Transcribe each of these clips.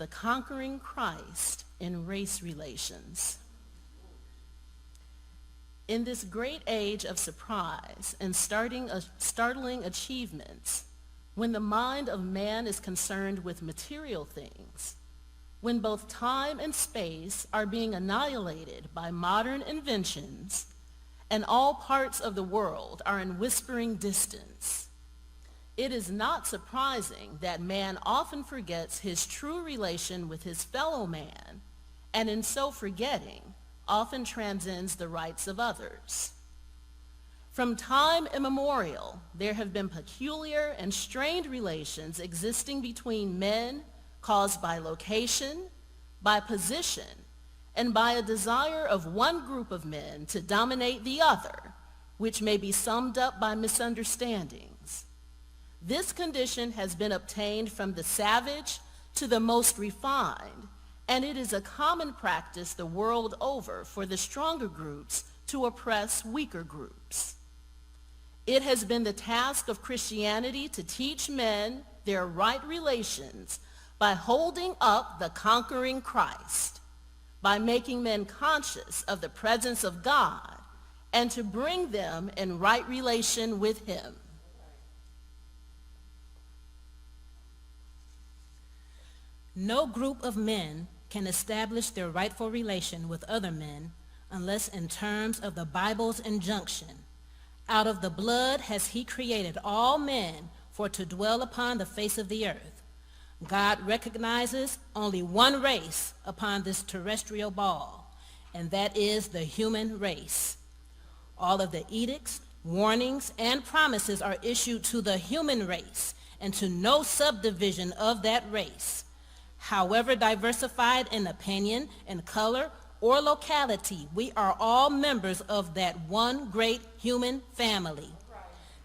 the conquering Christ in race relations. In this great age of surprise and startling achievements, when the mind of man is concerned with material things, when both time and space are being annihilated by modern inventions, and all parts of the world are in whispering distance, it is not surprising that man often forgets his true relation with his fellow man, and in so forgetting, often transcends the rights of others. From time immemorial, there have been peculiar and strained relations existing between men caused by location, by position, and by a desire of one group of men to dominate the other, which may be summed up by misunderstandings. This condition has been obtained from the savage to the most refined, and it is a common practice the world over for the stronger groups to oppress weaker groups. It has been the task of Christianity to teach men their right relations by holding up the conquering Christ, by making men conscious of the presence of God, and to bring them in right relation with him. No group of men can establish their rightful relation with other men unless in terms of the Bible's injunction, out of the blood has he created all men for to dwell upon the face of the earth. God recognizes only one race upon this terrestrial ball, and that is the human race. All of the edicts, warnings, and promises are issued to the human race and to no subdivision of that race. However diversified in opinion and color or locality, we are all members of that one great human family.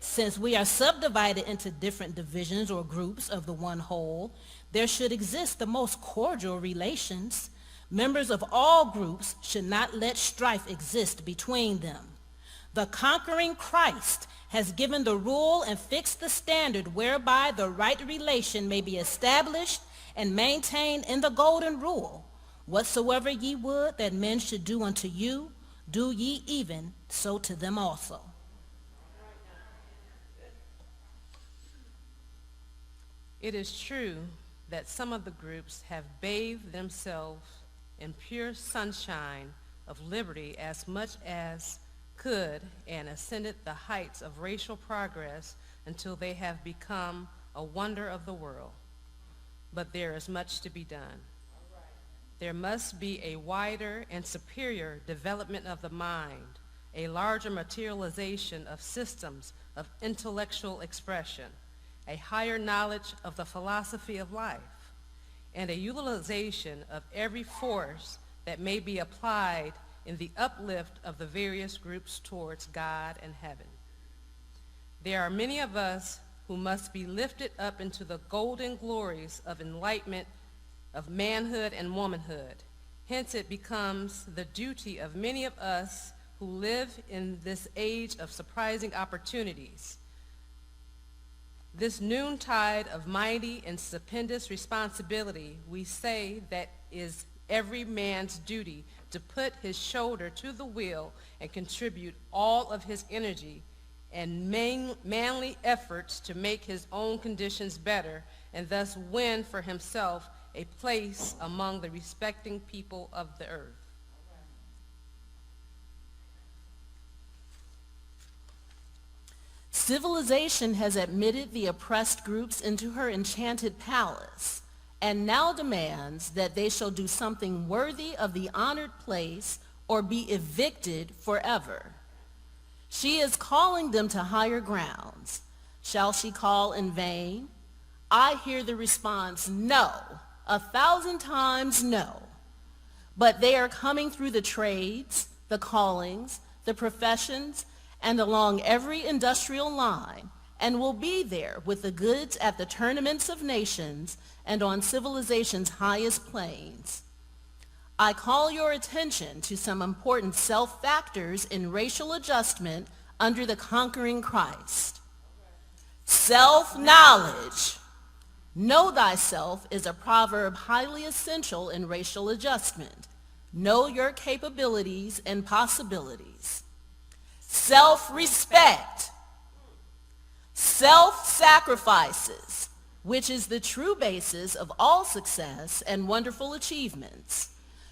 Since we are subdivided into different divisions or groups of the one whole, there should exist the most cordial relations. Members of all groups should not let strife exist between them. The conquering Christ has given the rule and fixed the standard whereby the right relation may be established and maintained in the golden rule. Whatsoever ye would that men should do unto you, do ye even so to them also. It is true that some of the groups have bathed themselves in pure sunshine of liberty as much as could and ascended the heights of racial progress until they have become a wonder of the world. But there is much to be done. There must be a wider and superior development of the mind, a larger materialization of systems of intellectual expression, a higher knowledge of the philosophy of life, and a utilization of every force that may be applied in the uplift of the various groups towards God and heaven. There are many of us who must be lifted up into the golden glories of enlightenment, of manhood and womanhood. Hence it becomes the duty of many of us who live in this age of surprising opportunities, this noontide of mighty and stupendous responsibility, we say that is every man's duty to put his shoulder to the wheel and contribute all of his energy and manly efforts to make his own conditions better and thus win for himself a place among the respecting people of the earth. Civilization has admitted the oppressed groups into her enchanted palace and now demands that they shall do something worthy of the honored place or be evicted forever. She is calling them to higher grounds. Shall she call in vain? I hear the response, no, 1,000 times no. But they are coming through the trades, the callings, the professions, and along every industrial line, and will be there with the goods at the tournaments of nations and on civilization's highest planes. I call your attention to some important self-factors in racial adjustment under the conquering Christ. Self-knowledge, Know thyself is a proverb highly essential in racial adjustment. Know your capabilities and possibilities. Self-respect. Self-sacrifices, which is the true basis of all success and wonderful achievements.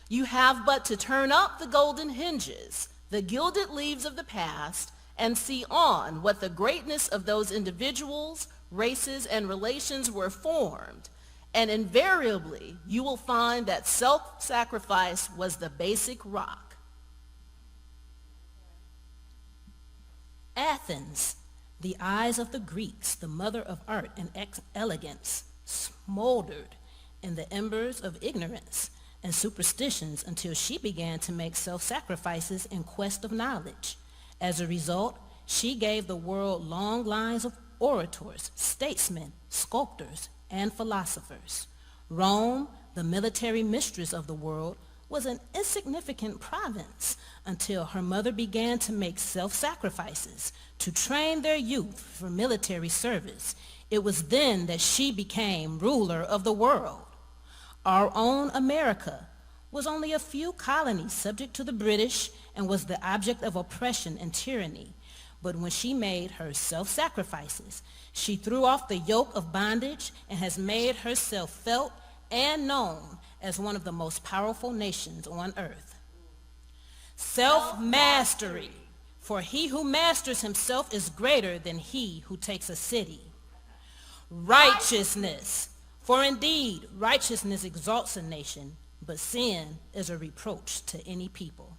You have but to turn up the golden hinges, the gilded leaves of the past, and see on what the greatness of those individuals, races, and relations were formed, and invariably you will find that self-sacrifice was the basic rock. Athens, the eyes of the Greeks, the mother of art and elegance, smoldered in the embers of ignorance and superstitions until she began to make self-sacrifices in quest of knowledge. As a result, she gave the world long lines of orators, statesmen, sculptors, and philosophers. Rome, the military mistress of the world, was an insignificant province until her mother began to make self-sacrifices to train their youth for military service. It was then that she became ruler of the world. Our own America was only a few colonies subject to the British and was the object of oppression and tyranny. But when she made her self-sacrifices, she threw off the yoke of bondage and has made herself felt and known as one of the most powerful nations on earth. Self-mastery, for he who masters himself is greater than he who takes a city. Righteousness, for indeed righteousness exalts a nation, but sin is a reproach to any people.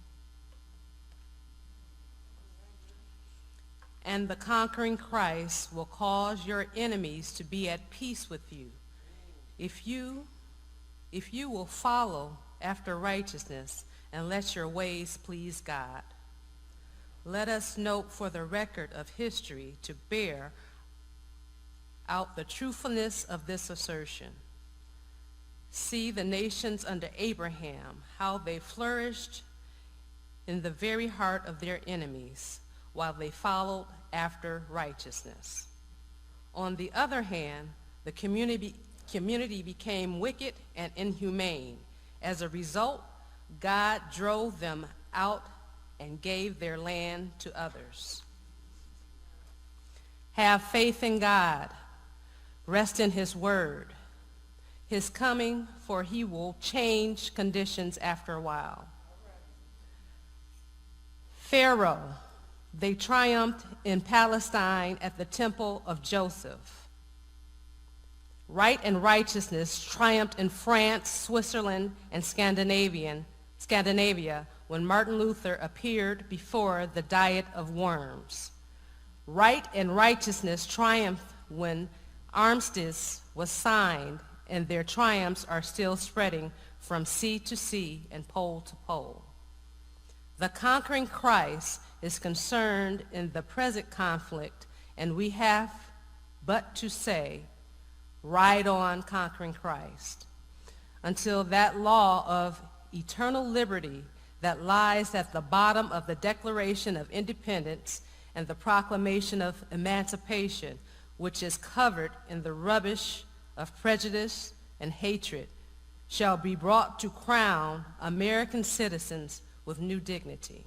And the conquering Christ will cause your enemies to be at peace with you. If you will follow after righteousness and let your ways please God. Let us note for the record of history to bear out the truthfulness of this assertion. See the nations under Abraham, how they flourished in the very heart of their enemies, while they followed after righteousness. On the other hand, the community became wicked and inhumane. As a result, God drove them out and gave their land to others. Have faith in God. Rest in his word. His coming, for he will change conditions after a while. Pharaoh, they triumphed in Palestine at the temple of Joseph. Right and righteousness triumphed in France, Switzerland, and Scandinavia when Martin Luther appeared before the Diet of Worms. Right and righteousness triumphed when armistice was signed, and their triumphs are still spreading from sea to sea and pole to pole. The conquering Christ is concerned in the present conflict, and we have but to say, ride on, conquering Christ, until that law of eternal liberty that lies at the bottom of the Declaration of Independence and the Proclamation of Emancipation, which is covered in the rubbish of prejudice and hatred, shall be brought to crown American citizens with new dignity.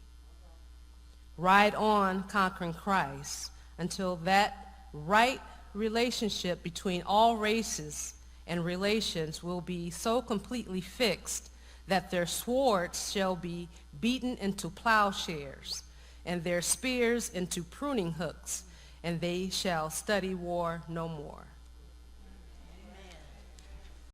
Ride on, conquering Christ, until that right relationship between all races and relations will be so completely fixed that their swords shall be beaten into plowshares and their spears into pruning hooks, and they shall study war no more.